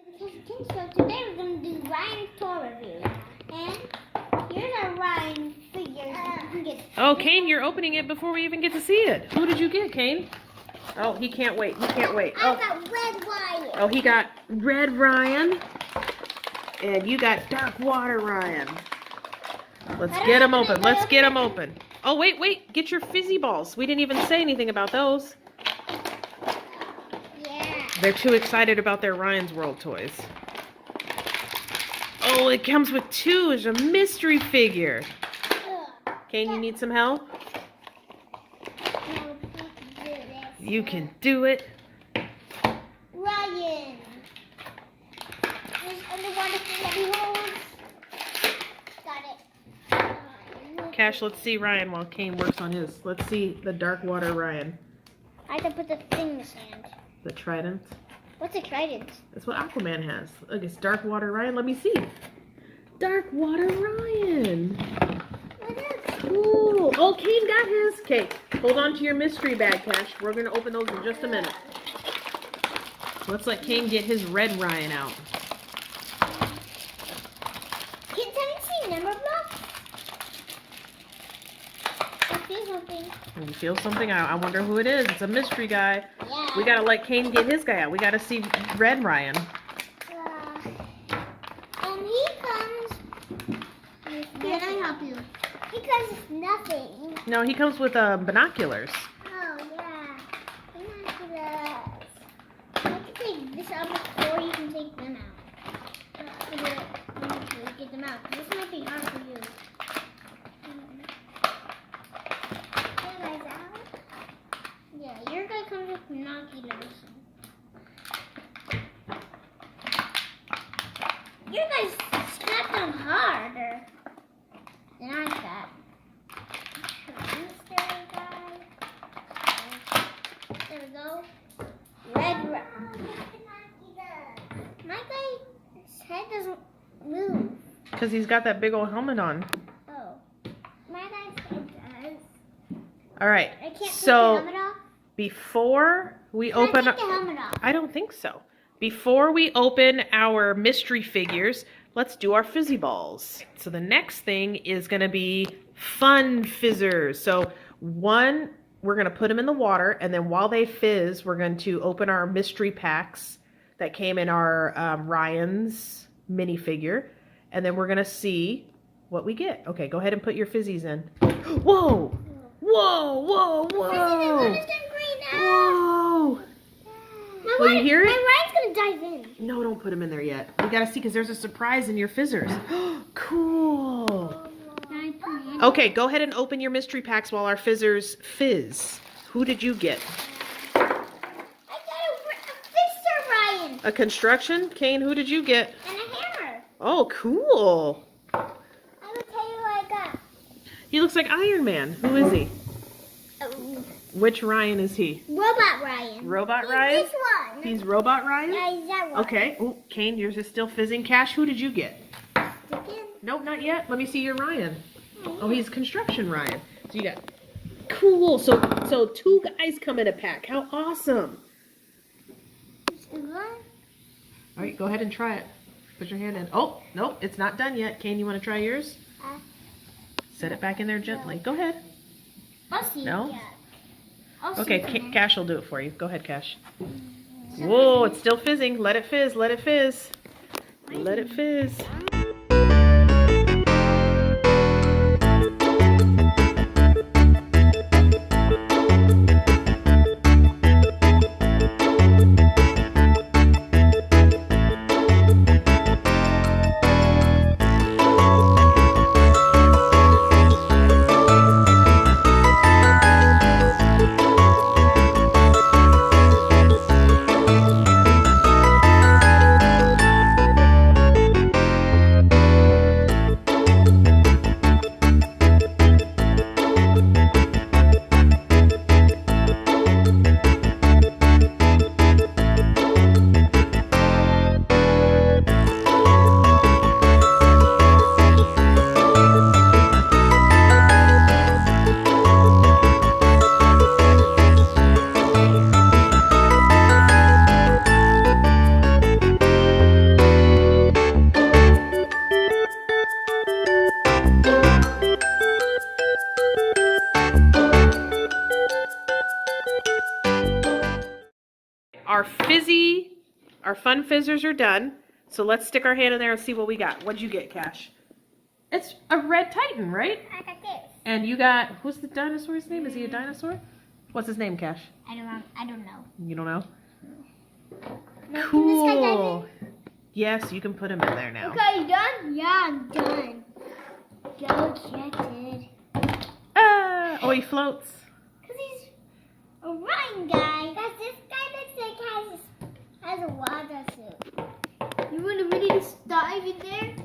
So today we're going to do Ryan's toy review. And here's our Ryan figures. Oh, Kane, you're opening it before we even get to see it. Who did you get, Kane? Oh, he can't wait. He can't wait. I got Red Ryan. Oh, he got Red Ryan. And you got Dark Water Ryan. Let's get them open. Let's get them open. Oh, wait. Get your fizzy balls. We didn't even say anything about those. Yeah. They're too excited about their Ryan's World toys. Oh, it comes with two. It's a mystery figure. Kane, you need some help? You can do it. Ryan. There's underwater thing that he holds. Got it. Cash, let's see Ryan while Kane works on his. Let's see the Dark Water Ryan. I have to put the thing in the sand. The trident. What's a trident? That's what Aquaman has. Look, it's Dark Water Ryan. Let me see. Dark Water Ryan. What is it? Cool. Oh, Kane got his. Okay, hold on to your mystery bag, Cash. We're going to open those in just a minute. Let's let Kane get his Red Ryan out. Can someone see number blocks? I feel something. You feel something? I wonder who it is. It's a mystery guy. Yeah. We got to let Kane get his guy out. We got to see Red Ryan. And he comes. Can I help you? He comes with nothing. No, he comes with binoculars. Oh, yeah. Binoculars. I can take this out before you can take them out. Get them out. This might be hard for you. You guys out? Yeah, your guy comes with binoculars. Your guys strapped them harder than I got. Mystery guy. There we go. Red. My guy's head doesn't move. Because he's got that big old helmet on. Oh. My guy's head does. All right. I can't take the So helmet off. before we Can I open take the helmet off? I don't think so. Before we open our mystery figures, let's do our fizzy balls. So the next thing is going to be Fun Fizzers. So one, we're going to put them in the water, and then while they fizz, we're going to open our mystery packs that came in our Ryan's minifigure, and then we're going to see what we get. Okay, go ahead and put your fizzies in. Whoa! Whoa, whoa, whoa! Whoa! Well, you hear it? My Ryan's gonna dive in. No, don't put them in there yet. We gotta see because there's a surprise in your fizzers. Cool. Okay, go ahead and open your mystery packs while our fizzers fizz. Who did you get? I got a fixer Ryan. A construction? Kane, who did you get? And a hammer. Oh, cool. I will tell you what I got. He looks like Iron Man. Who is he? Oh, Which Ryan is he? Robot Ryan. Robot He's Ryan? This one. He's Robot Ryan? Yeah, he's that one. Okay. Oh, Kane, yours is still fizzing. Cash, who did you get? Chicken. Nope, not yet. Let me see your Ryan. Oh, he's construction Ryan. So you got cool. So two guys come in a pack. How awesome! All right, go ahead and try it. Put your hand in. Oh, nope, it's not done yet. Kane, you want to try yours? Set it back in there gently. Go ahead. I'll see. No? Yeah. I'll see Okay, from Cash will do it for you. Go ahead, Cash. Whoa, it's still fizzing. Let it fizz. Let it fizz. Let it fizz. our Fun Fizzers are done. So let's stick our hand in there and see what we got. What'd you get, Cash? It's a red Titan, right? I got this. And you got, who's the dinosaur's name? Is he a dinosaur? What's his name, Cash? I don't know. You don't know? No, can Cool. this guy dive in? Yes, you can put him in there now. Okay, you done? Yeah, I'm done. Go get it. Ah! Oh, he floats. Cause he's a Ryan guy. Guys, this guy looks like has a water suit. You want ready to dive in there?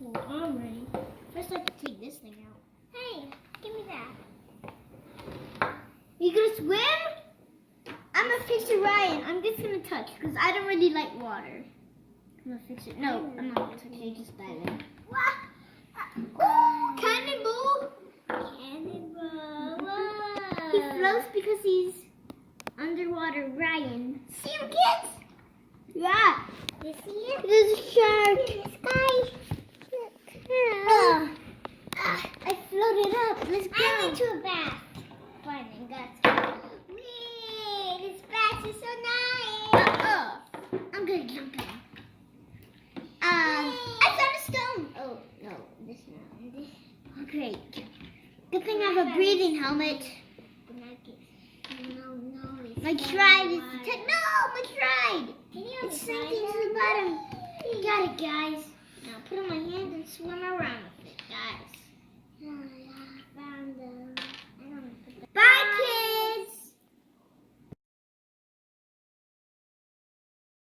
Well, I'm ready. First, I have to take this thing out. Hey, give me that. You gonna swim? I'm gonna fix it, Ryan. I'm just gonna touch because I don't really like water. I'm gonna fix it. No, I'm not gonna touch it. Just dive in. Oh, cannonball! Cannonball! Whoa. He floats because he's underwater. Ryan. See him, kids? Yeah. You see him? There's a shark. This guy. I floated up. Let's go. I went to a bath. Fun and guts. Wee, this bath is so nice. I'm gonna jump in. I found a stone. Oh no, this not. This. Oh, great. Good thing I have a breathing helmet. No. My stride is no, my stride. It's sinking to the bottom. You got it, guys. Now put on my hand and swim around.